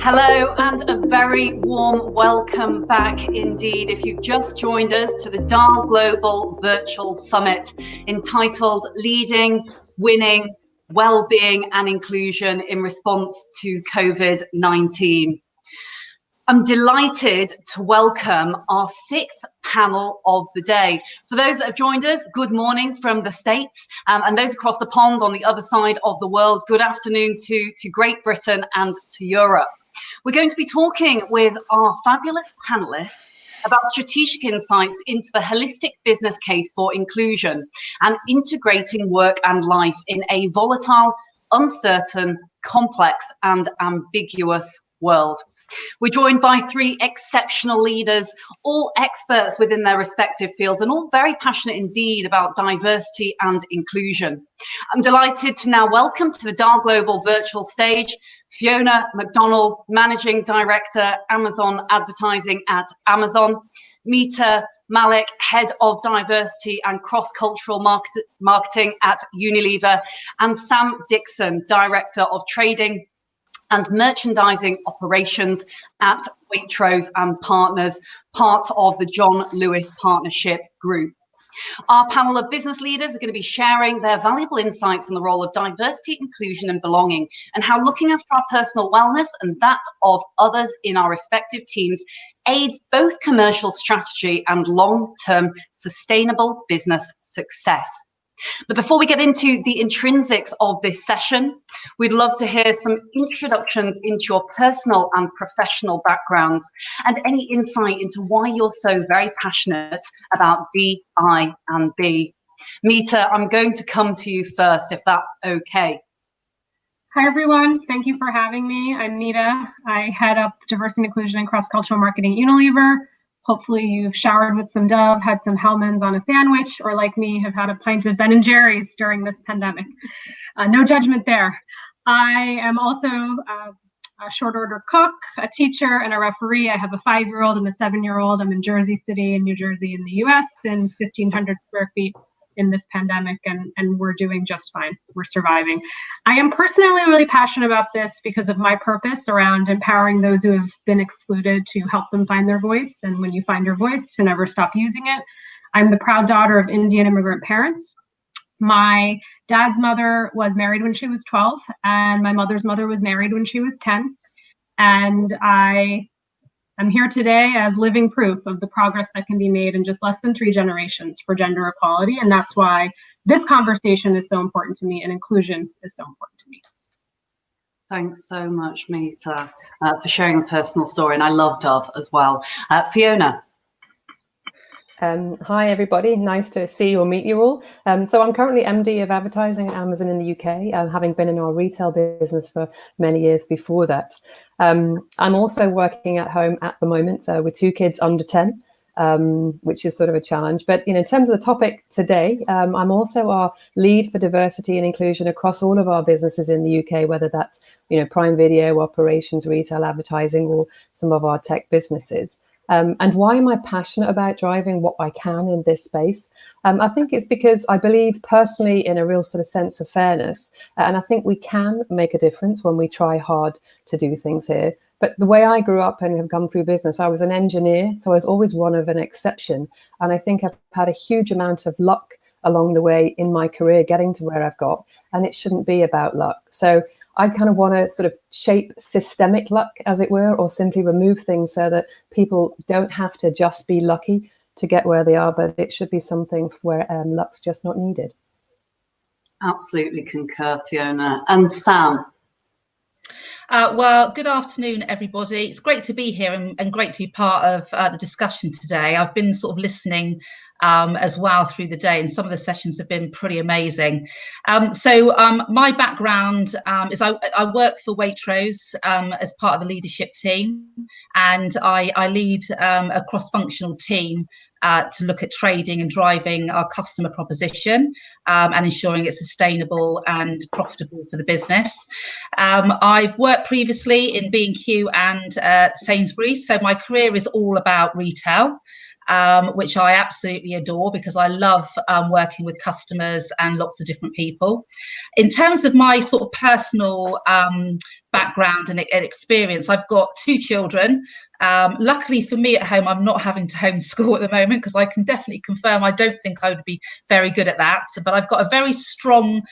Hello and a very warm welcome back indeed if you've just joined us to the DAL Global Virtual Summit entitled Leading, Winning, Wellbeing and Inclusion in Response to COVID-19. I'm delighted to welcome our sixth panel of the day. For those that have joined us, good morning from the States, and those across the pond on the other side of the world, good afternoon to Great Britain and to Europe. We're going to be talking with our fabulous panelists about strategic insights into the holistic business case for inclusion and integrating work and life in a volatile, uncertain, complex and ambiguous world. We're joined by three exceptional leaders, all experts within their respective fields and all very passionate indeed about diversity and inclusion. I'm delighted to now welcome to the DAL Global virtual stage, Fiona McDonald, Managing Director, Amazon Advertising at Amazon, Mita Mallick, Head of Diversity and Cross-Cultural Marketing at Unilever, and Sam Dixon, Director of Trading and Merchandising Operations at Waitrose and Partners, part of the John Lewis Partnership Group. Our panel of business leaders are going to be sharing their valuable insights on the role of diversity, inclusion and belonging, and how looking after our personal wellness and that of others in our respective teams aids both commercial strategy and long-term sustainable business success. But before we get into the intrinsics of this session, we'd love to hear some introductions into your personal and professional backgrounds and any insight into why you're so very passionate about DI and B. Mita, I'm going to come to you first, if that's okay. Hi, everyone. Thank you for having me. I'm Mita. I head up diversity and inclusion and cross-cultural marketing at Unilever. Hopefully you've showered with some Dove, had some Hellmann's on a sandwich, or like me, have had a pint of Ben & Jerry's during this pandemic. No judgment there. I am also a short order cook, a teacher, and a referee. I have a 5-year-old and a 7-year-old. I'm in Jersey City in New Jersey in the US in 1,500 square feet in this pandemic, and we're doing just fine. We're surviving. I am personally really passionate about this because of my purpose around empowering those who have been excluded to help them find their voice. And when you find your voice, to never stop using it. I'm the proud daughter of Indian immigrant parents. My dad's mother was married when she was 12, and my mother's mother was married when she was 10. And I'm here today as living proof of the progress that can be made in just less than 3 generations for gender equality. And that's why this conversation is so important to me and inclusion is so important to me. Thanks so much, Mita, for sharing a personal story. And I love Dove as well. Fiona. Hi, everybody. Nice to see or meet you all. So I'm currently MD of Advertising at Amazon in the UK, having been in our retail business for many years before that. I'm also working at home at the moment with 2 kids under 10, which is sort of a challenge. But in terms of the topic today, I'm also our lead for diversity and inclusion across all of our businesses in the UK, whether that's Prime Video, operations, retail, advertising, or some of our tech businesses. And why am I passionate about driving what I can in this space? I think it's because I believe personally in a real sort of sense of fairness. And I think we can make a difference when we try hard to do things here. But the way I grew up and have gone through business, I was an engineer, so I was always one of an exception. And I think I've had a huge amount of luck along the way in my career getting to where I've got. And it shouldn't be about luck. So I kind of want to sort of shape systemic luck, as it were, or simply remove things so that people don't have to just be lucky to get where they are, but it should be something where luck's just not needed. Absolutely concur, Fiona. And Sam. Well, good afternoon, everybody. It's great to be here and great to be part of the discussion today. I've been sort of listening as well through the day, and some of the sessions have been pretty amazing. So my background is I work for Waitrose as part of the leadership team, and I lead a cross-functional team to look at trading and driving our customer proposition and ensuring it's sustainable and profitable for the business. I've worked previously in B&Q and Sainsbury's, so my career is all about retail. which I absolutely adore because I love working with customers and lots of different people. In terms of my sort of personal background and experience, I've got 2 children. Luckily for me at home, I'm not having to homeschool at the moment, because I can definitely confirm I don't think I would be very good at that. But I've got a very strong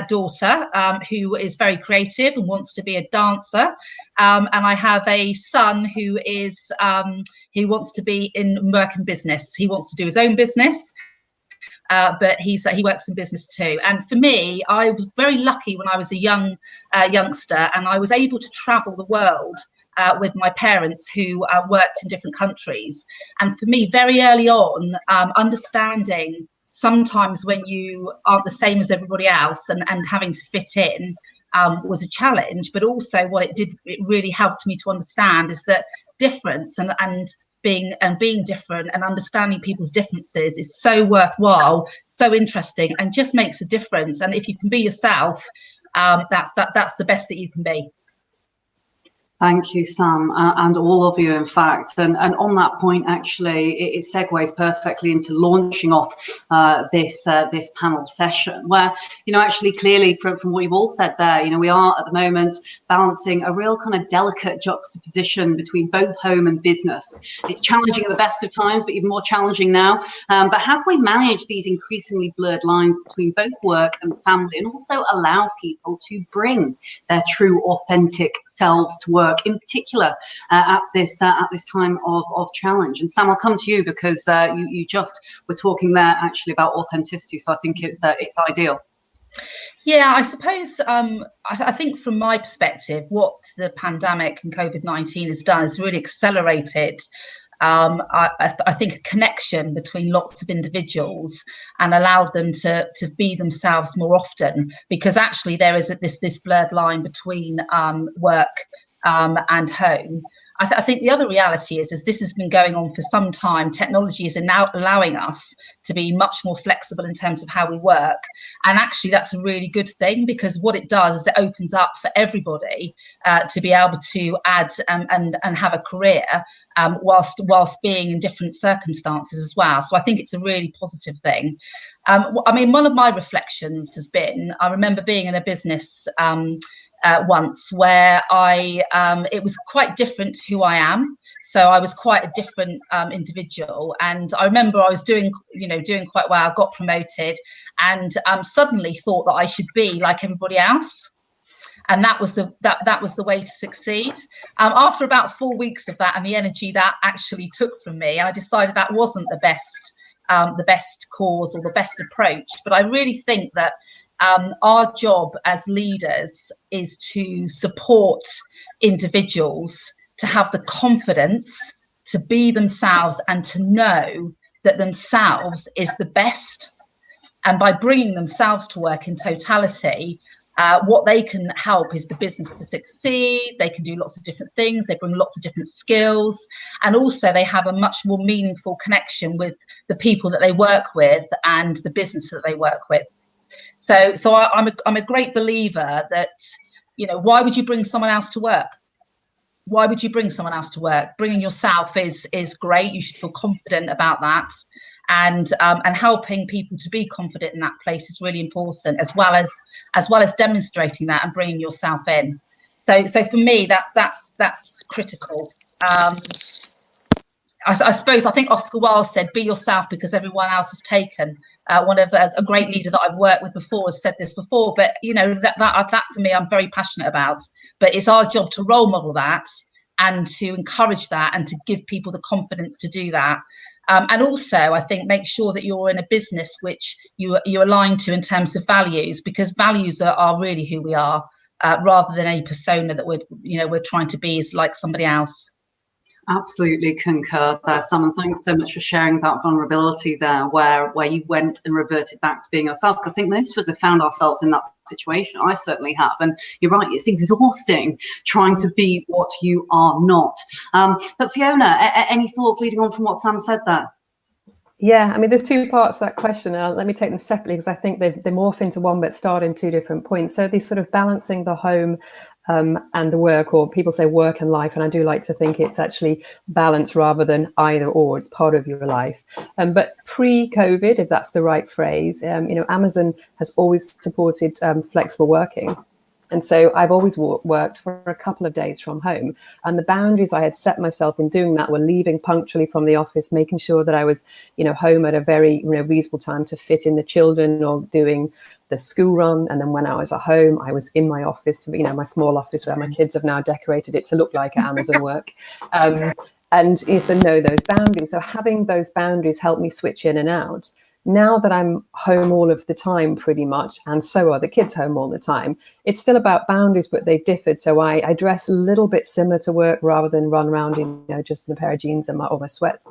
daughter who is very creative and wants to be a dancer. And I have a son who wants to be in work in business. He wants to do his own business. But he works in business too. And for me, I was very lucky when I was a youngster, and I was able to travel the world with my parents who worked in different countries. And for me, very early on, understanding sometimes when you aren't the same as everybody else and having to fit in was a challenge. But also what it really helped me to understand is that difference and being different and understanding people's differences is so worthwhile, so interesting, and just makes a difference. And if you can be yourself, that's the best that you can be. Thank you, Sam, and all of you, in fact. And on that point, actually, it segues perfectly into launching off this panel session, where, actually, clearly from what you've all said there, we are at the moment balancing a real kind of delicate juxtaposition between both home and business. It's challenging at the best of times, but even more challenging now. But how can we manage these increasingly blurred lines between both work and family, and also allow people to bring their true, authentic selves to work, in particular at this time of challenge? And Sam, I'll come to you, because you just were talking there actually about authenticity, so I think it's ideal. Yeah, I suppose I think from my perspective, what the pandemic and COVID-19 has done is really accelerated I think a connection between lots of individuals and allowed them to be themselves more often, because actually there is this blurred line between work and home. I think the other reality is this has been going on for some time. Technology is now allowing us to be much more flexible in terms of how we work. And actually, that's a really good thing, because what it does is it opens up for everybody to be able to add and have a career whilst being in different circumstances as well. So I think it's a really positive thing. I mean, one of my reflections has been, I remember being in a business once where it was quite different to who I am. So I was quite a different individual, and I remember I was doing quite well, got promoted, and suddenly thought that I should be like everybody else, and that was the way to succeed. After about 4 weeks of that and the energy that actually took from me, I decided that wasn't the best cause or the best approach. But I really think that our job as leaders is to support individuals to have the confidence to be themselves and to know that themselves is the best. And by bringing themselves to work in totality, what they can help is the business to succeed. They can do lots of different things. They bring lots of different skills. And also they have a much more meaningful connection with the people that they work with and the business that they work with. So I'm a great believer that, why would you bring someone else to work? Why would you bring someone else to work? Bringing yourself is great. You should feel confident about that. And helping people to be confident in that place is really important, as well as demonstrating that and bringing yourself in. So for me, that's critical. I think Oscar Wilde said, "Be yourself because everyone else is taken." One of a great leader that I've worked with before has said this before, but that for me, I'm very passionate about. But it's our job to role model that and to encourage that and to give people the confidence to do that. And also, I think, make sure that you're in a business which you align to in terms of values, because values are really who we are, rather than a persona that we're trying to be is like somebody else. Absolutely concur there, Sam, and thanks so much for sharing that vulnerability there, where you went and reverted back to being yourself. I think most of us have found ourselves in that situation. I certainly have, and you're right, it's exhausting trying to be what you are not. But Fiona, any thoughts leading on from what Sam said there? Yeah, I mean, there's 2 parts to that question. Let me take them separately, because I think they morph into one but start in 2 different points. So these sort of balancing the home and the work, or people say work and life, and I do like to think it's actually balance rather than either or. It's part of your life. But pre-COVID, if that's the right phrase, Amazon has always supported flexible working. And so I've always worked for a couple of days from home. And the boundaries I had set myself in doing that were leaving punctually from the office, making sure that I was, home at a very reasonable time to fit in the children, or doing the school run. And then when I was at home, I was in my office, my small office where my kids have now decorated it to look like Amazon work. And so know those boundaries. So having those boundaries helped me switch in and out. Now that I'm home all of the time pretty much, and so are the kids home all the time, it's still about boundaries, but they've differed. So I dress a little bit similar to work rather than run around in just in a pair of jeans and my sweats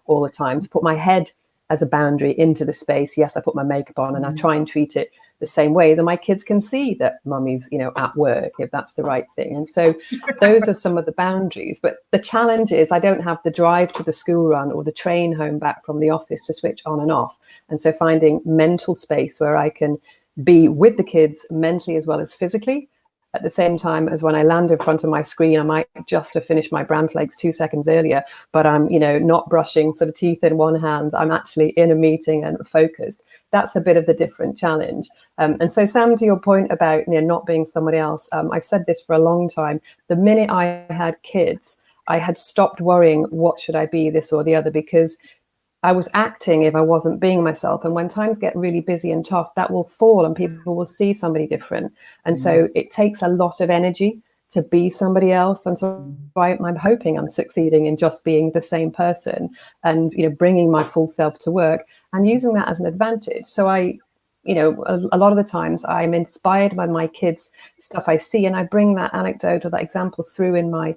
all the time, to put my head as a boundary into the space. Yes, I put my makeup on and I try and treat it the same way that my kids can see that mummy's at work, if that's the right thing. And so those are some of the boundaries. But the challenge is I don't have the drive to the school run or the train home back from the office to switch on and off. And so finding mental space where I can be with the kids mentally as well as physically, at the same time as when I land in front of my screen, I might just have finished my bran flakes 2 seconds earlier, but I'm, not brushing sort of teeth in one hand. I'm actually in a meeting and focused. That's a bit of the different challenge. And so, Sam, to your point about not being somebody else, I've said this for a long time. The minute I had kids, I had stopped worrying, what should I be, this or the other, because I was acting if I wasn't being myself. And when times get really busy and tough, that will fall and people will see somebody different. And so it takes a lot of energy to be somebody else. And so I'm hoping I'm succeeding in just being the same person and, bringing my full self to work and using that as an advantage. So a lot of the times I'm inspired by my kids' stuff I see, and I bring that anecdote or that example through in my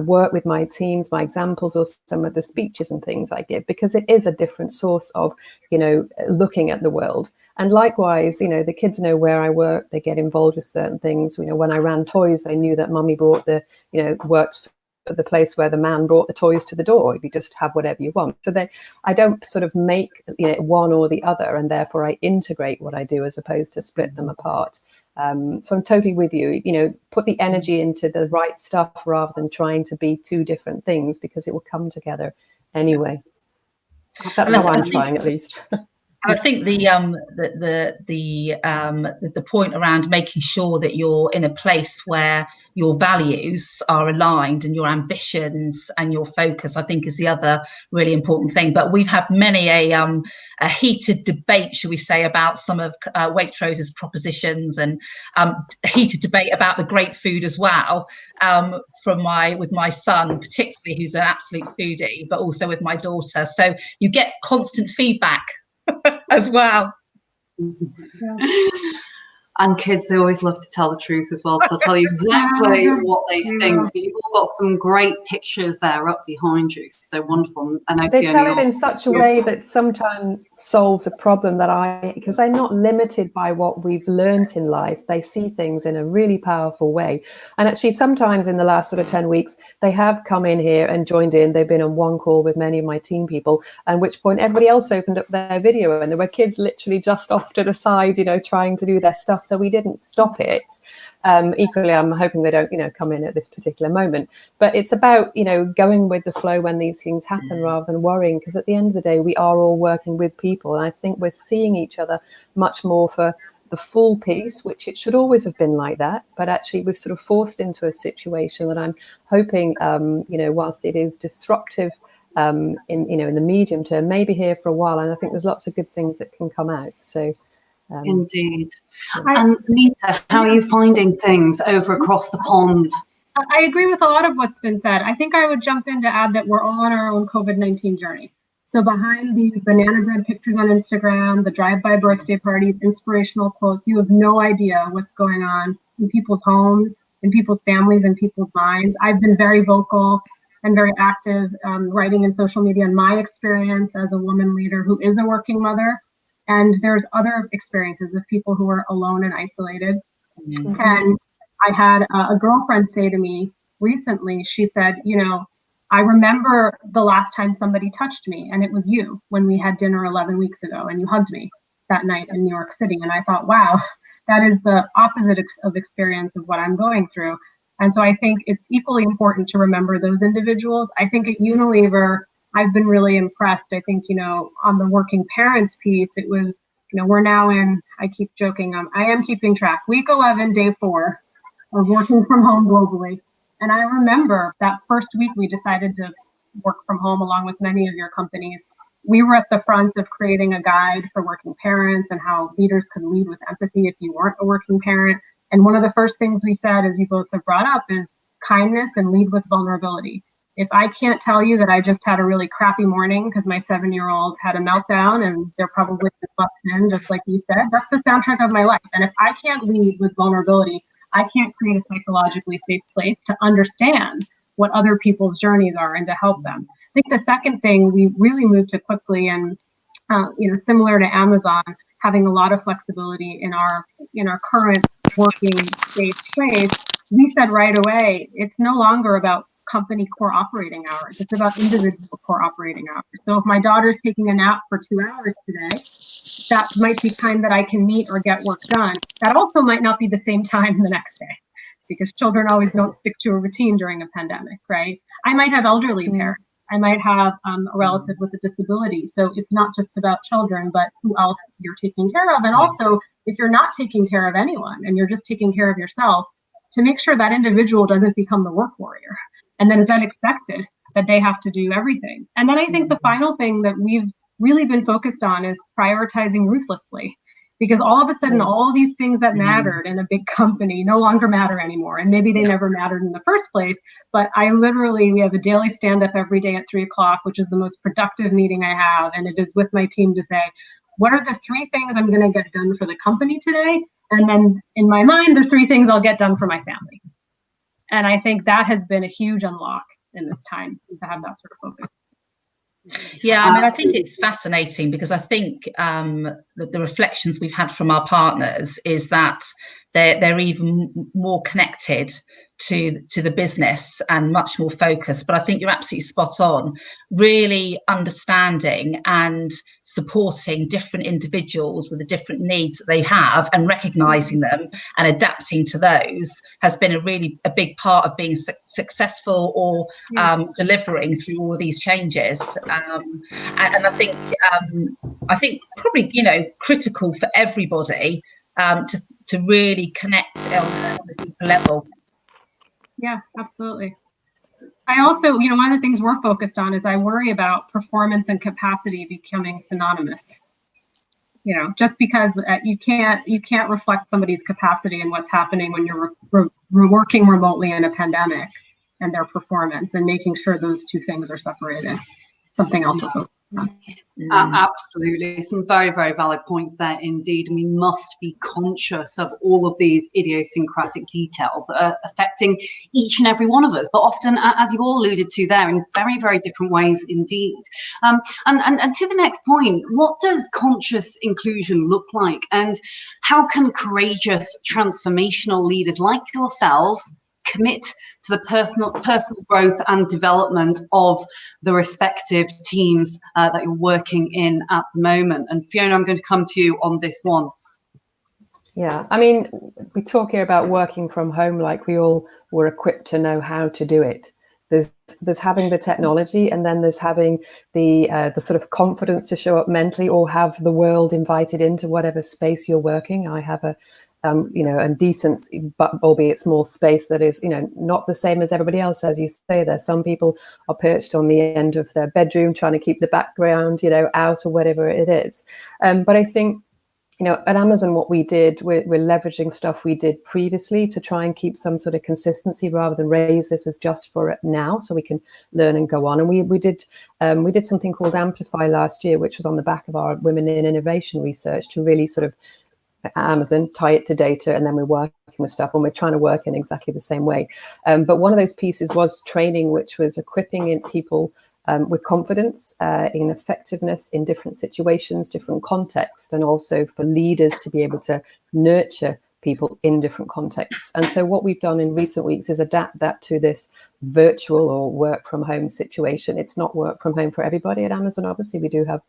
work with my teams, my examples, or some of the speeches and things I give, because it is a different source of, looking at the world. And likewise, the kids know where I work, they get involved with certain things. When I ran toys, they knew that mummy brought worked at the place where the man brought the toys to the door. You just have whatever you want. So I don't sort of make one or the other, and therefore I integrate what I do as opposed to split them apart. So I'm totally with you. Put the energy into the right stuff rather than trying to be two different things, because it will come together anyway. That's how I'm trying, at least. I think the point around making sure that you're in a place where your values are aligned and your ambitions and your focus, I think, is the other really important thing. But we've had many a heated debate, should we say, about some of Waitrose's propositions, and heated debate about the great food as well, with my son particularly, who's an absolute foodie, but also with my daughter. So you get constant feedback as well. And kids, they always love to tell the truth as well. So they'll tell you exactly what they think. You've all got some great pictures there up behind you. So wonderful. And they tell it in such a way that sometimes solves a problem because they're not limited by what we've learned in life. They see things in a really powerful way. And actually, sometimes in the last sort of 10 weeks, they have come in here and joined in. They've been on one call with many of my team people, at which point everybody else opened up their video, and there were kids literally just off to the side, trying to do their stuff. So we didn't stop it. Equally, I'm hoping they don't, come in at this particular moment. But it's about, going with the flow when these things happen rather than worrying, because at the end of the day, we are all working with people. And I think we're seeing each other much more for the full piece, which it should always have been like that. But actually, we've sort of forced into a situation that I'm hoping, whilst it is disruptive in the medium term, maybe here for a while. And I think there's lots of good things that can come out. So. Indeed. And Mita, how are you finding things over across the pond? I agree with a lot of what's been said. I think I would jump in to add that we're all on our own COVID-19 journey. So behind the banana bread pictures on Instagram, the drive-by birthday parties, inspirational quotes, you have no idea what's going on in people's homes, in people's families, in people's minds. I've been very vocal and very active writing in social media on my experience as a woman leader who is a working mother. And there's other experiences of people who are alone and isolated. Mm-hmm. And I had a girlfriend say to me recently, she said, I remember the last time somebody touched me, and it was you when we had dinner 11 weeks ago, and you hugged me that night in New York City. And I thought, wow, that is the opposite of experience of what I'm going through. And so I think it's equally important to remember those individuals. I think at Unilever, I've been really impressed. I think, on the working parents piece, it was, we're now in, I keep joking, I am keeping track, week 11, day 4 of working from home globally. And I remember that first week we decided to work from home along with many of your companies. We were at the front of creating a guide for working parents and how leaders could lead with empathy if you weren't a working parent. And one of the first things we said, as you both have brought up, is kindness and lead with vulnerability. If I can't tell you that I just had a really crappy morning because my 7-year-old had a meltdown and they're probably busted in, just like you said, that's the soundtrack of my life. And if I can't lead with vulnerability, I can't create a psychologically safe place to understand what other people's journeys are and to help them. I think the second thing we really moved to quickly, and similar to Amazon, having a lot of flexibility in our current working space place, we said right away, it's no longer about company core operating hours. It's about individual core operating hours. So if my daughter's taking a nap for 2 hours today, that might be time that I can meet or get work done. That also might not be the same time the next day, because children always don't stick to a routine during a pandemic, right? I might have elderly parents. I might have a relative with a disability. So it's not just about children, but who else you're taking care of. And also, if you're not taking care of anyone and you're just taking care of yourself, to make sure that individual doesn't become the work warrior. And then it's then expected that they have to do everything. And then I think the final thing that we've really been focused on is prioritizing ruthlessly, because all of a sudden, all these things that mattered in a big company no longer matter anymore. And maybe they never mattered in the first place, but we have a daily stand up every day at 3:00, which is the most productive meeting I have. And it is with my team to say, what are the 3 things I'm going to get done for the company today? And then in my mind, the 3 things I'll get done for my family. And I think that has been a huge unlock in this time, to have that sort of focus. Yeah, I mean, I think it's fascinating, because I think the reflections we've had from our partners is that they're even more connected to the business and much more focused. But I think you're absolutely spot on, really understanding and supporting different individuals with the different needs that they have, and recognizing them and adapting to those has been a big part of being successful or delivering through all of these changes. And I think probably, critical for everybody to really connect on a deeper level. Yeah, absolutely. I also, one of the things we're focused on is I worry about performance and capacity becoming synonymous. Just because you can't reflect somebody's capacity and what's happening when you're working remotely in a pandemic, and their performance, and making sure those 2 things are separated. Something else we're focused on. Absolutely. Some very, very valid points there indeed. And we must be conscious of all of these idiosyncratic details that are affecting each and every one of us, but often, as you all alluded to there, in very, very different ways indeed. And to the next point, what does conscious inclusion look like? And how can courageous transformational leaders like yourselves commit to the personal growth and development of the respective teams that you're working in at the moment? And Fiona, I'm going to come to you on this one. Yeah, I mean, we talk here about working from home like we all were equipped to know how to do it. There's having the technology, and then there's having the sort of confidence to show up mentally, or have the world invited into whatever space you're working. I have a decent, but albeit small space that is, not the same as everybody else. As you say, there, some people are perched on the end of their bedroom trying to keep the background, out, or whatever it is. But I think, at Amazon, what we did, we're leveraging stuff we did previously to try and keep some sort of consistency, rather than raise this as just for now, so we can learn and go on. And we did something called Amplify last year, which was on the back of our Women in Innovation research, to really sort of Amazon, tie it to data, and then we're working with stuff, and we're trying to work in exactly the same way. But one of those pieces was training, which was equipping people with confidence, in effectiveness in different situations, different contexts, and also for leaders to be able to nurture people in different contexts. And so what we've done in recent weeks is adapt that to this virtual or work from home situation. It's not work from home for everybody at Amazon. Obviously, we do have,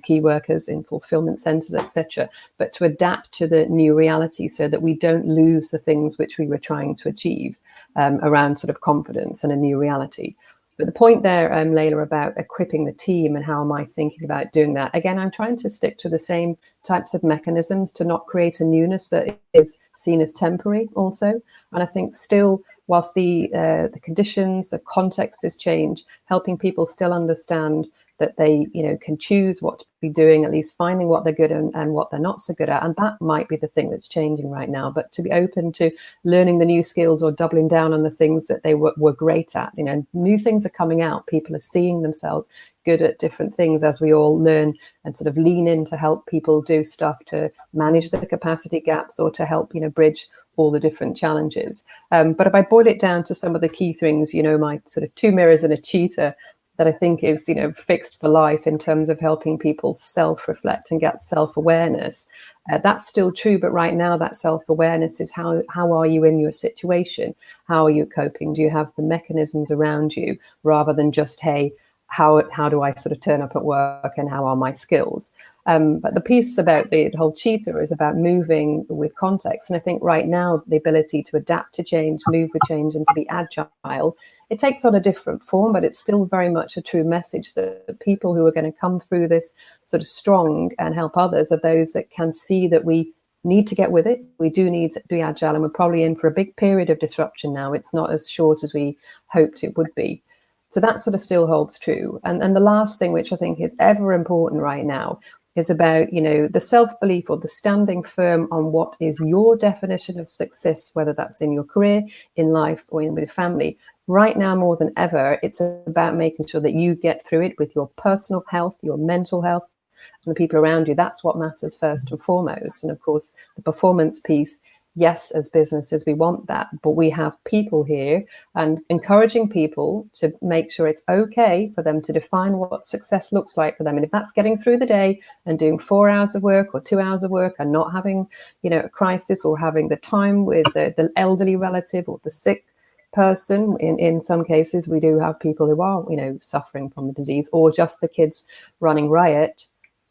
key workers in fulfillment centers, etc. But to adapt to the new reality so that we don't lose the things which we were trying to achieve. around sort of confidence and a new reality. But the point there, Layla, about equipping the team and how am I thinking about doing that? Again, I'm trying to stick to the same types of mechanisms to not create a newness that is seen as temporary also. And I think still, whilst the conditions, the context has changed, helping people still understand that they, can choose what to be doing, at least finding what they're good at and what they're not so good at. And that might be the thing that's changing right now. But to be open to learning the new skills or doubling down on the things that they were great at, new things are coming out. People are seeing themselves good at different things as we all learn and sort of lean in to help people do stuff to manage the capacity gaps or to help, bridge all the different challenges. But if I boil it down to some of the key things, my sort of 2 mirrors and a cheetah, that I think is, fixed for life in terms of helping people self-reflect and get self-awareness. That's still true, but right now that self-awareness is how are you in your situation? How are you coping? Do you have the mechanisms around you rather than just, hey, how do I sort of turn up at work and how are my skills? But the piece about the whole cheetah is about moving with context. And I think right now the ability to adapt to change, move with change and to be agile, it takes on a different form, but it's still very much a true message that people who are going to come through this sort of strong and help others are those that can see that we need to get with it. We do need to be agile, and we're probably in for a big period of disruption now. It's not as short as we hoped it would be. So that sort of still holds true. And the last thing, which I think is ever important right now, is about, the self-belief or the standing firm on what is your definition of success, whether that's in your career, in life, or with your family. Right now, more than ever, it's about making sure that you get through it with your personal health, your mental health, and the people around you. That's what matters first and foremost. And of course, the performance piece, yes, as businesses, we want that, but we have people here and encouraging people to make sure it's okay for them to define what success looks like for them. And if that's getting through the day and doing 4 hours of work or 2 hours of work and not having, a crisis or having the time with the elderly relative or the sick person, in some cases, we do have people who are, suffering from the disease, or just the kids running riot.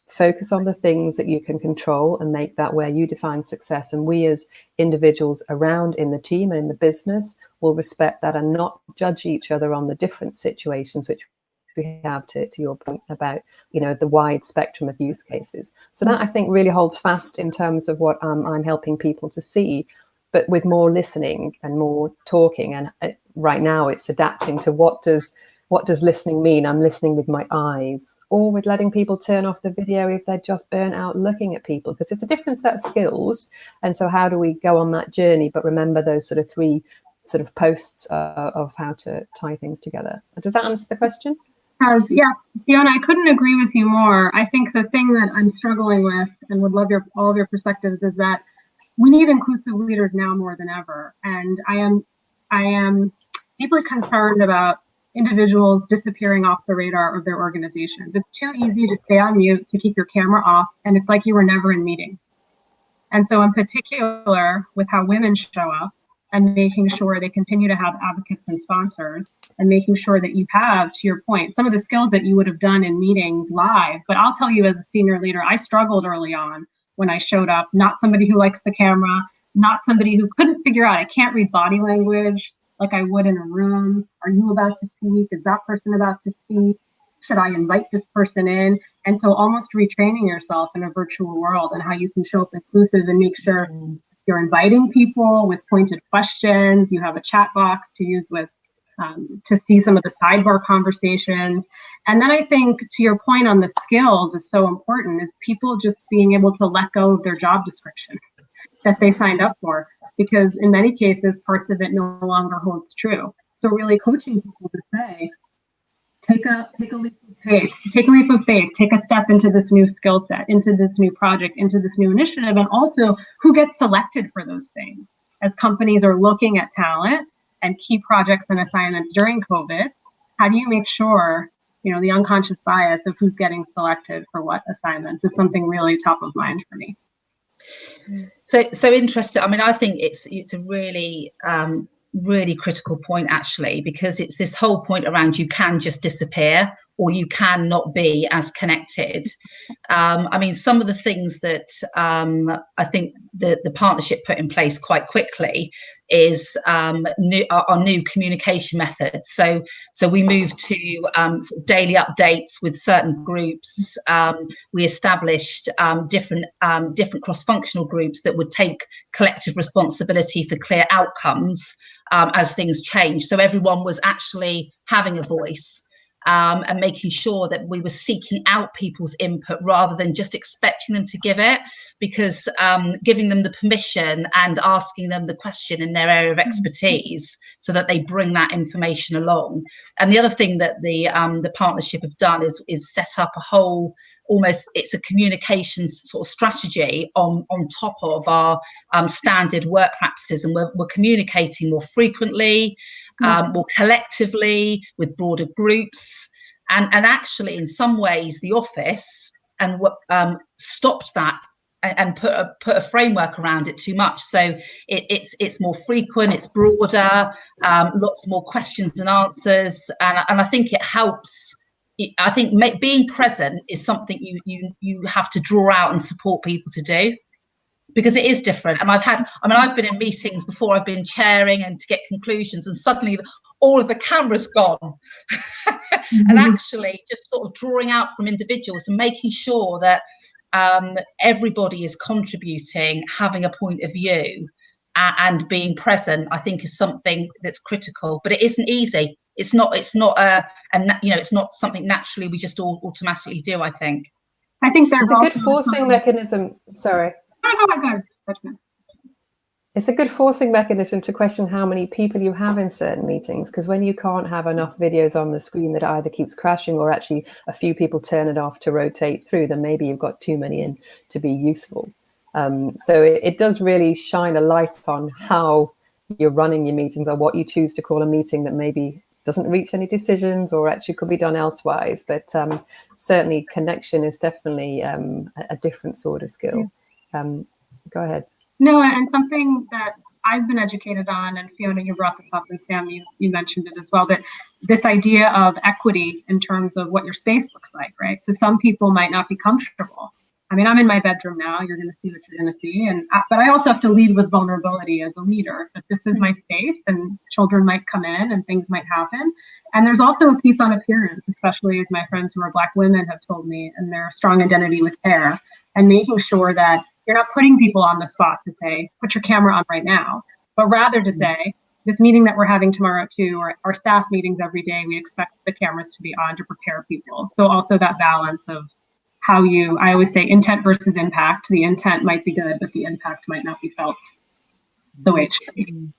Focus on the things that you can control and make that where you define success. And we as individuals around in the team and in the business will respect that and not judge each other on the different situations which we have, to your point about, the wide spectrum of use cases. So that I think really holds fast in terms of what I'm helping people to see, but with more listening and more talking. And right now it's adapting to what does listening mean? I'm listening with my eyes, or with letting people turn off the video if they're just burnt out looking at people, because it's a different set of skills. And so how do we go on that journey, but remember those sort of 3 sort of posts of how to tie things together? Does that answer the question? Yeah, Fiona, I couldn't agree with you more. I think the thing that I'm struggling with and would love all of your perspectives is that we need inclusive leaders now more than ever. And I am deeply concerned about individuals disappearing off the radar of their organizations. It's too easy to stay on mute, to keep your camera off, and it's like you were never in meetings. And so in particular, with how women show up and making sure they continue to have advocates and sponsors, and making sure that you have, to your point, some of the skills that you would have done in meetings live. But I'll tell you, as a senior leader, I struggled early on when I showed up, not somebody who likes the camera, not somebody who couldn't figure out, I can't read body language like I would in a room. Are you about to speak? Is that person about to speak? Should I invite this person in? And so almost retraining yourself in a virtual world and how you can show up inclusive and make sure you're inviting people with pointed questions. You have a chat box to use with to see some of the sidebar conversations. And then I think, to your point on the skills is so important, is people just being able to let go of their job description that they signed up for, because in many cases, parts of it no longer holds true. So really coaching people to say, take a leap of faith, take a step into this new skill set, into this new project, into this new initiative, and also who gets selected for those things. As companies are looking at talent and key projects and assignments during COVID, how do you make sure, the unconscious bias of who's getting selected for what assignments is something really top of mind for me. So interesting. I mean, I think it's a really really critical point, actually, because it's this whole point around you can just disappear or you can not be as connected. I mean, some of the things that I think the partnership put in place quite quickly is our new communication methods. So we moved to sort of daily updates with certain groups. We established different cross-functional groups that would take collective responsibility for clear outcomes as things change. So everyone was actually having a voice. And making sure that we were seeking out people's input rather than just expecting them to give it, because giving them the permission and asking them the question in their area of expertise so that they bring that information along. And the other thing that the partnership have done is set up a whole, almost, it's a communications sort of strategy on top of our standard work practices, and we're communicating more frequently, more collectively, with broader groups, and actually in some ways the office and stopped that and put a framework around it too much. So it's more frequent, it's broader, lots more questions and answers, and I think it helps. I think being present is something you have to draw out and support people to do, because it is different. And I've been in meetings before, I've been chairing and to get conclusions, and suddenly all of the cameras gone. And actually just sort of drawing out from individuals and making sure that everybody is contributing, having a point of view, and being present, I think is something that's critical. But it isn't easy. It's not it's not something naturally we just all automatically do, I think. I think there's a good forcing mechanism. Sorry. Go. It's a good forcing mechanism to question how many people you have in certain meetings, because when you can't have enough videos on the screen that either keeps crashing or actually a few people turn it off to rotate through, then maybe you've got too many in to be useful. So it does really shine a light on how you're running your meetings, or what you choose to call a meeting that maybe doesn't reach any decisions or actually could be done elsewise. But certainly connection is definitely a different sort of skill. Go ahead. No, and something that I've been educated on, and Fiona, you brought this up, and Sam, you mentioned it as well, but this idea of equity in terms of what your space looks like, right? So some people might not be comfortable. I mean, I'm in my bedroom now, you're going to see what you're going to see, but I also have to lead with vulnerability as a leader, that this is my space and children might come in and things might happen. And there's also a piece on appearance, especially as my friends who are Black women have told me, and their strong identity with hair, and making sure that you're not putting people on the spot to say, put your camera on right now, but rather to say, this meeting that we're having tomorrow at 2, or our staff meetings every day, we expect the cameras to be on to prepare people. So also that balance of how I always say intent versus impact. The intent might be good, but the impact might not be felt the way it should be.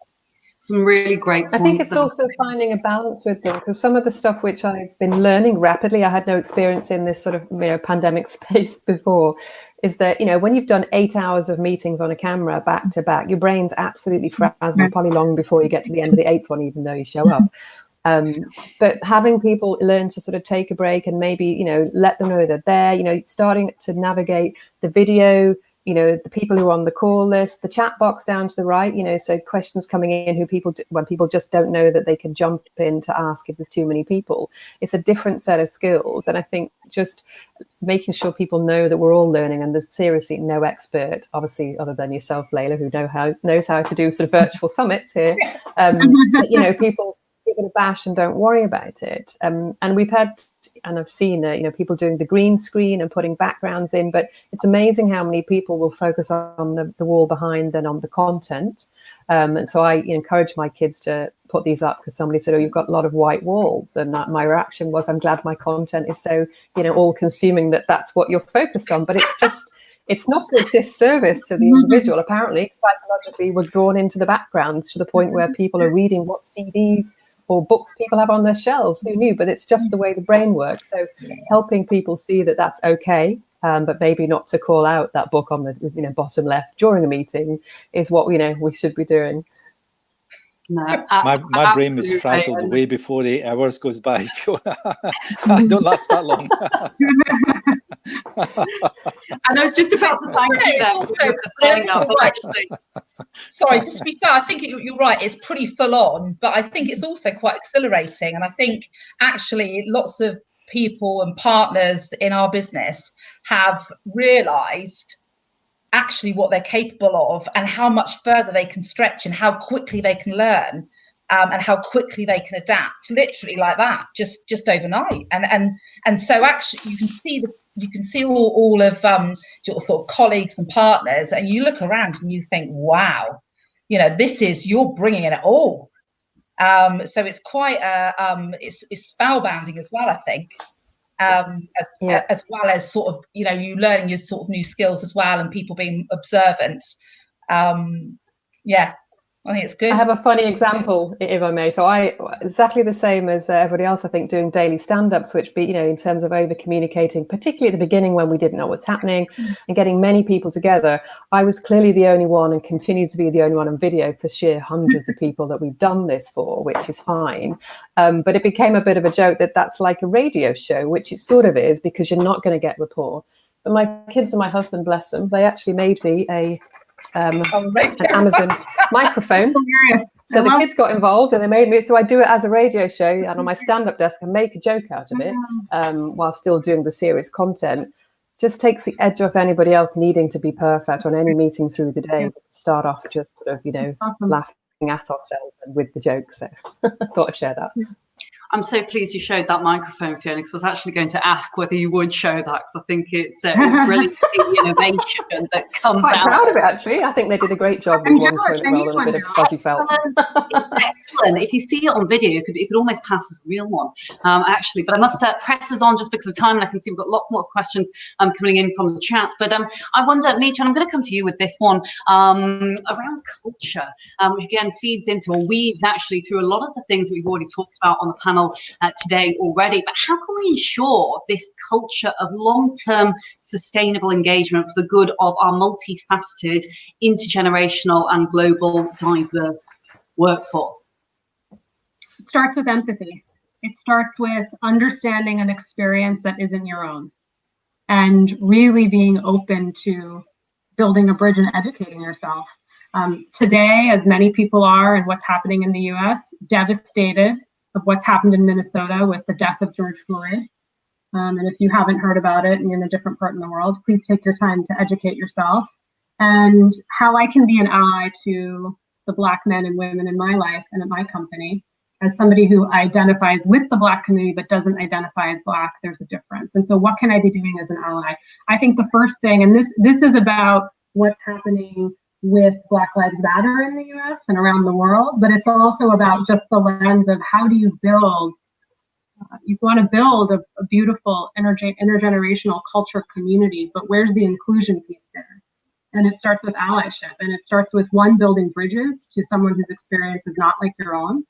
Some really great points. I think it's also finding a balance with them, because some of the stuff which I've been learning rapidly, I had no experience in this sort of pandemic space before, is that when you've done 8 hours of meetings on a camera back to back, your brain's absolutely frazzled, probably long before you get to the end of the 8th one, even though you show up. But having people learn to sort of take a break and maybe let them know that they're starting to navigate the video, the people who are on the call list, the chat box down to the right, so questions coming in when people just don't know that they can jump in to ask if there's too many people. It's a different set of skills. And I think just making sure people know that we're all learning, and there's seriously no expert, obviously, other than yourself, Layla, who knows how to do sort of virtual summits here. But, people give it a bash and don't worry about it. And we've had, and I've seen, people doing the green screen and putting backgrounds in, but it's amazing how many people will focus on the wall behind than on the content. And so I encourage my kids to put these up, because somebody said, oh, you've got a lot of white walls. And my reaction was, I'm glad my content is so, all consuming that's what you're focused on. But it's not a disservice to the individual. Apparently, psychologically, we're drawn into the backgrounds to the point where people are reading what CDs or books people have on their shelves. Who knew? But it's just the way the brain works. So helping people see that that's okay, but maybe not to call out that book on the bottom left during a meeting is what we should be doing. No, my brain was frazzled way before the 8 hours goes by. I don't last that long. And I was just about to thank you there. Sorry, just to be fair, I think you're right. It's pretty full on, but I think it's also quite exhilarating. And I think actually lots of people and partners in our business have realized actually what they're capable of and how much further they can stretch and how quickly they can learn, and how quickly they can adapt, literally like that, just overnight. And so actually you can see all of your sort of colleagues and partners, and you look around and you think, wow, you're bringing in it all. So it's quite it's spellbinding as well, I think. As well as sort of, you learning your sort of new skills as well, and people being observant. I think it's good. I have a funny example, if I may. So I exactly the same as everybody else, I think, doing daily stand-ups, which be, in terms of over communicating, particularly at the beginning when we didn't know what's happening and getting many people together. I was clearly the only one and continue to be the only one on video for sheer hundreds of people that we've done this for, which is fine. But it became a bit of a joke that that's like a radio show, which it sort of is, because you're not going to get rapport. But my kids and my husband, bless them, they actually made me an Amazon microphone. So the kids got involved and they made me, so I do it as a radio show, and on my stand-up desk and make a joke out of it while still doing the serious content. Just takes the edge off anybody else needing to be perfect on any meeting through the day. Start off just sort of, Awesome. laughing at ourselves and with the jokes. So I thought I'd share that. I'm so pleased you showed that microphone, Fiona, because I was actually going to ask whether you would show that, because I think it's brilliant, the innovation that comes out. I'm quite proud of it, actually. I think they did a great job with one toilet roll and a bit of fuzzy felt. It's excellent. If you see it on video, it could almost pass as a real one, actually. But I must press us on just because of time, and I can see we've got lots and lots of questions coming in from the chat. But I wonder, Mita, and I'm going to come to you with this one, around culture, which again feeds into or weaves actually through a lot of the things that we've already talked about on the panel today already. But how can we ensure this culture of long-term sustainable engagement for the good of our multifaceted, intergenerational and global diverse workforce? It starts with empathy. It starts with understanding an experience that isn't your own, and really being open to building a bridge and educating yourself. Today, as many people are, and what's happening in the US, devastated of what's happened in Minnesota with the death of George Floyd. And if you haven't heard about it and you're in a different part in the world, please take your time to educate yourself. And how I can be an ally to the Black men and women in my life and at my company. As somebody who identifies with the Black community but doesn't identify as Black, there's a difference. And so what can I be doing as an ally? I think the first thing, and this is about what's happening with Black Lives Matter in the US and around the world, but it's also about just the lens of how do you build, you want to build a beautiful intergenerational culture community, but where's the inclusion piece there? And it starts with allyship, and it starts with one, building bridges to someone whose experience is not like your own.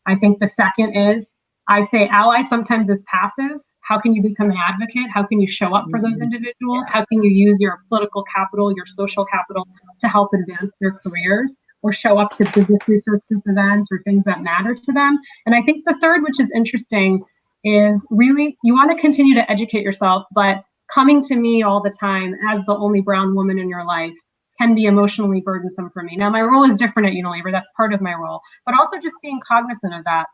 I think the second is, I say ally sometimes is passive. How can you become an advocate? How can you show up for those individuals? How can you use your political capital, your social capital to help advance their careers, or show up to business research group events or things that matter to them? And I think the third, which is interesting, is really you want to continue to educate yourself, but coming to me all the time as the only brown woman in your life can be emotionally burdensome for me. Now, my role is different at Unilever. That's part of my role, but also just being cognizant of that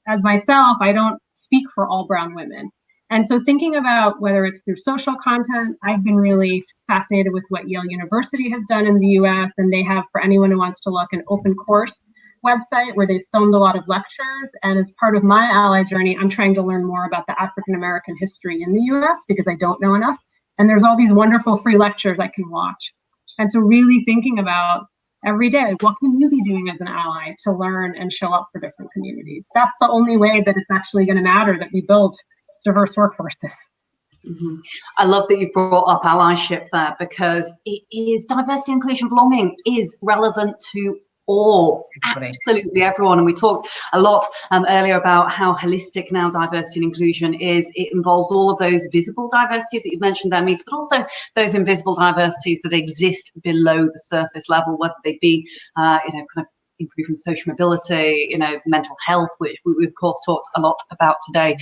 as myself, I don't speak for all brown women. And so thinking about whether it's through social content, I've been really fascinated with what Yale University has done in the US, and they have, for anyone who wants to look, an open course website where they've filmed a lot of lectures. And as part of my ally journey, I'm trying to learn more about the African-American history in the US because I don't know enough. And there's all these wonderful free lectures I can watch. And so really thinking about every day, what can you be doing as an ally to learn and show up for different communities? That's the only way that it's actually going to matter that we build diverse workforces. Mm-hmm. I love that you brought up allyship there, because it is diversity, inclusion, belonging is relevant to all, absolutely everyone. And we talked a lot earlier about how holistic now diversity and inclusion is. It involves all of those visible diversities that you've mentioned there, Mita, but also those invisible diversities that exist below the surface level, whether they be kind of improving social mobility, mental health, which we of course talked a lot about today.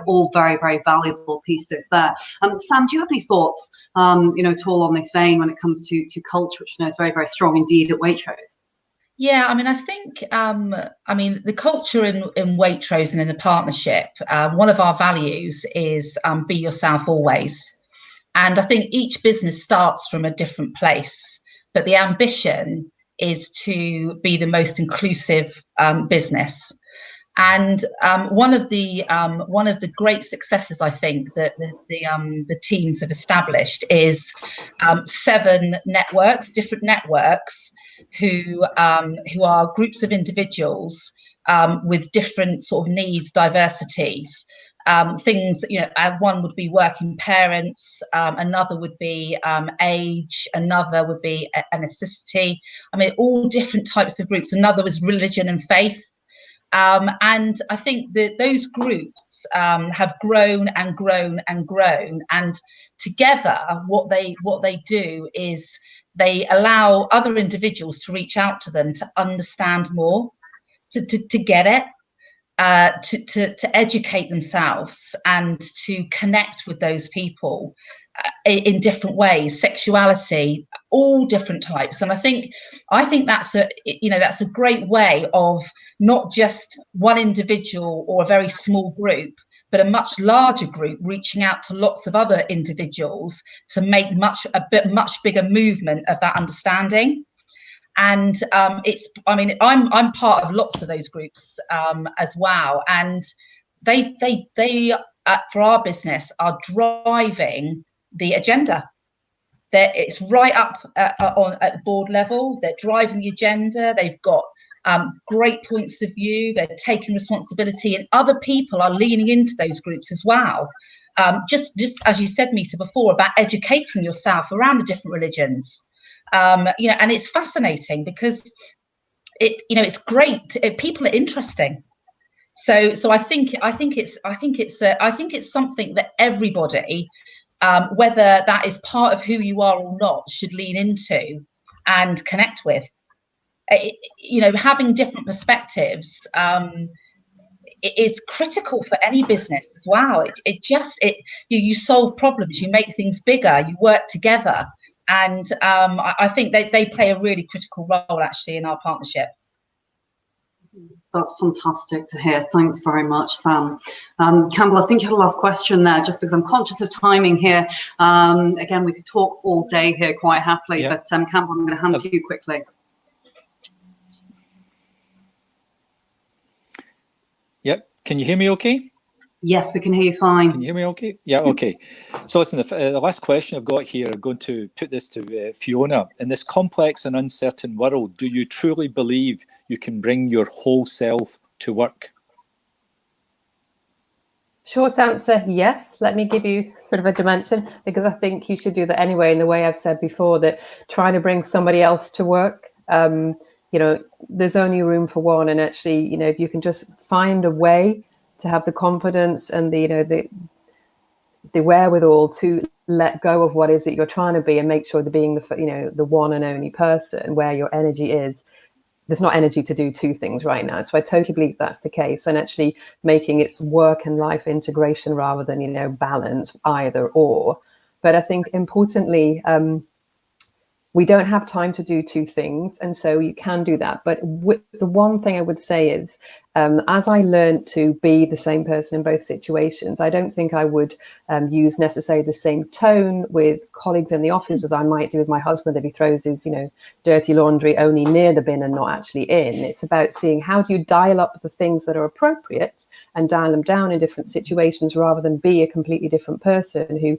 All very, very valuable pieces there. Sam, do you have any thoughts, at all on this vein when it comes to culture, which is very, very strong indeed at Waitrose? Yeah, I mean, I think, the culture in Waitrose and in the partnership, one of our values is be yourself always. And I think each business starts from a different place, but the ambition is to be the most inclusive business. And one of the great successes I think that the teams have established is 7 networks, different networks, who are groups of individuals with different sort of needs, diversities. Things, one would be working parents, another would be age, another would be ethnicity. I mean, all different types of groups. Another was religion and faith. And I think that those groups have grown and grown and grown. And together, what they do is they allow other individuals to reach out to them to understand more, to get it. To educate themselves and to connect with those people in different ways, sexuality, all different types. And I think that's a great way of not just one individual or a very small group, but a much larger group reaching out to lots of other individuals to make a much bigger movement of that understanding. And I'm part of lots of those groups as well, and they for our business are driving the agenda. It's right up at the board level. They're driving the agenda. They've got great points of view. They're taking responsibility, and other people are leaning into those groups as well. Just as you said, Mita, before, about educating yourself around the different religions. And it's fascinating because it's great. People are interesting. So I think it's something that everybody, whether that is part of who you are or not, should lean into and connect with. Having different perspectives is critical for any business as well. You solve problems, you make things bigger, you work together. And I think they play a really critical role, actually, in our partnership. That's fantastic to hear. Thanks very much, Sam. Campbell, I think you had a last question there, just because I'm conscious of timing here. Again, we could talk all day here quite happily, but Campbell, I'm going to hand to you quickly. Yep. Can you hear me okay? Yes, we can hear you fine. Can you hear me okay? Yeah, okay. So listen, the last question I've got here, I'm going to put this to Fiona. In this complex and uncertain world, do you truly believe you can bring your whole self to work? Short answer, yes. Let me give you a bit of a dimension, because I think you should do that anyway, in the way I've said before, that trying to bring somebody else to work, there's only room for one. And actually, if you can just find a way to have the confidence and the wherewithal to let go of what is it you're trying to be, and make sure that being the one and only person where your energy is, there's not energy to do two things right now. So I totally believe that's the case, and actually making its work and life integration rather than balance, either or. But I think importantly, we don't have time to do two things, and so you can do that. But the one thing I would say is, as I learned to be the same person in both situations, I don't think I would use necessarily the same tone with colleagues in the office as I might do with my husband if he throws his, dirty laundry only near the bin and not actually in. It's about seeing how do you dial up the things that are appropriate and dial them down in different situations, rather than be a completely different person who,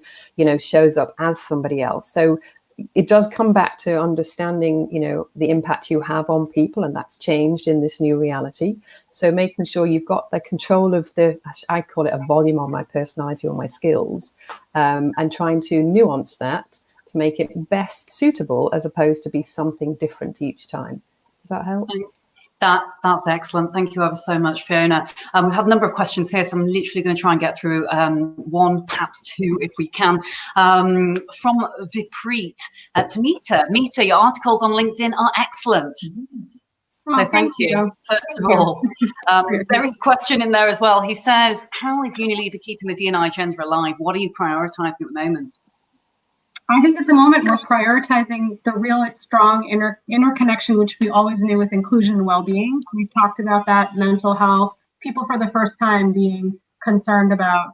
shows up as somebody else. So it does come back to understanding, the impact you have on people, and that's changed in this new reality. So making sure you've got the control of I call it a volume on my personality or my skills, and trying to nuance that to make it best suitable, as opposed to be something different each time. Does that help? That's excellent. Thank you ever so much, Fiona. We've had a number of questions here, so I'm literally going to try and get through one, perhaps two, if we can. From Vipreet to Mita. Mita, your articles on LinkedIn are excellent. So thank you, first of all. There is a question in there as well. He says, how is Unilever keeping the D&I agenda alive? What are you prioritising at the moment? I think at the moment we're prioritizing the really strong interconnection, which we always knew with inclusion and well-being. We've talked about that, mental health, people for the first time being concerned about,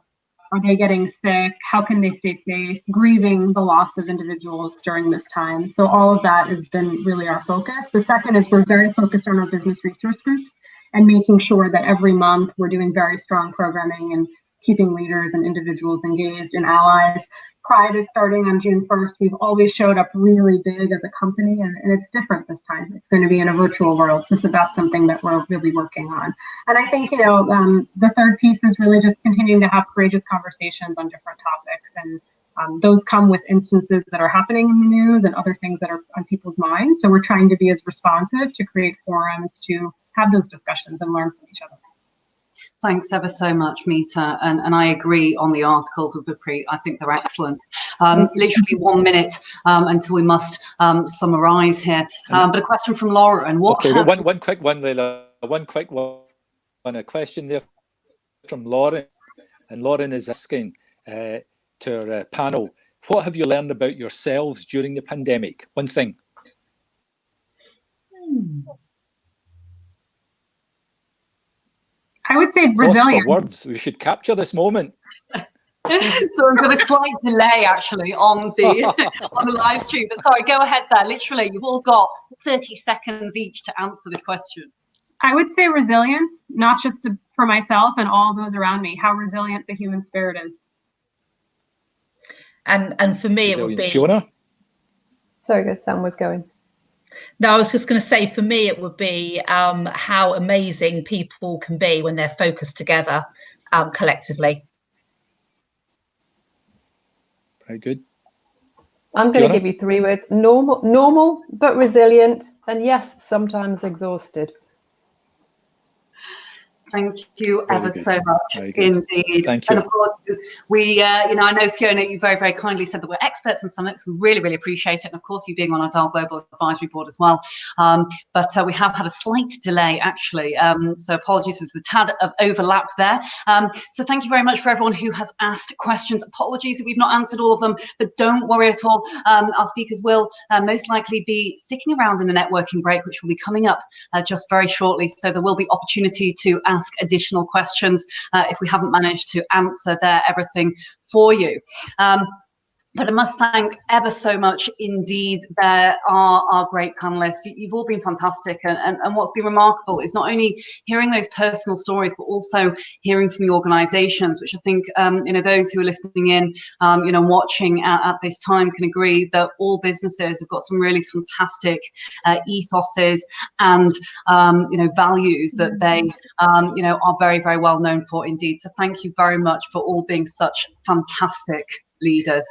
are they getting sick? How can they stay safe? Grieving the loss of individuals during this time. So all of that has been really our focus. The second is we're very focused on our business resource groups and making sure that every month we're doing very strong programming and keeping leaders and individuals engaged and allies. Pride is starting on June 1st. We've always showed up really big as a company, and it's different this time. It's going to be in a virtual world. So that's something that we're really working on. And I think, the third piece is really just continuing to have courageous conversations on different topics. And those come with instances that are happening in the news and other things that are on people's minds. So we're trying to be as responsive to create forums to have those discussions and learn from each other. Thanks ever so much, Mita. And I agree on the articles with Vipri. I think they're excellent. Literally 1 minute until we must summarize here. But a question from Lauren. Okay, one quick one, Leila. One quick one. A question there from Lauren. And Lauren is asking to our panel, what have you learned about yourselves during the pandemic? One thing. I would say resilience. For words. We should capture this moment. So there's a slight delay actually on the live stream. But sorry, go ahead there. Literally, you've all got 30 seconds each to answer this question. I would say resilience, not just for myself and all those around me, how resilient the human spirit is. And for me, it would be... Fiona? Sorry, Sam was going. No, I was just going to say, for me, it would be how amazing people can be when they're focused together collectively. Very good. I'm going to give you 3 words. Normal, but resilient. And yes, sometimes exhausted. Thank you ever so much indeed. Thank you. And of course, we, I know, Fiona, you very, very kindly said that we're experts in summits. We really, really appreciate it. And of course, you being on our DAL Global Advisory Board as well. But we have had a slight delay, actually. So apologies, there's a tad of overlap there. So thank you very much for everyone who has asked questions. Apologies if we've not answered all of them, but don't worry at all. Our speakers will most likely be sticking around in the networking break, which will be coming up just very shortly. So there will be opportunity to ask additional questions if we haven't managed to answer everything for you. But I must thank ever so much indeed our great panelists. You've all been fantastic. And what's been remarkable is not only hearing those personal stories, but also hearing from the organizations, which I think, those who are listening in, watching at this time can agree that all businesses have got some really fantastic ethoses and, values that they, are very, very well known for indeed. So thank you very much for all being such fantastic leaders.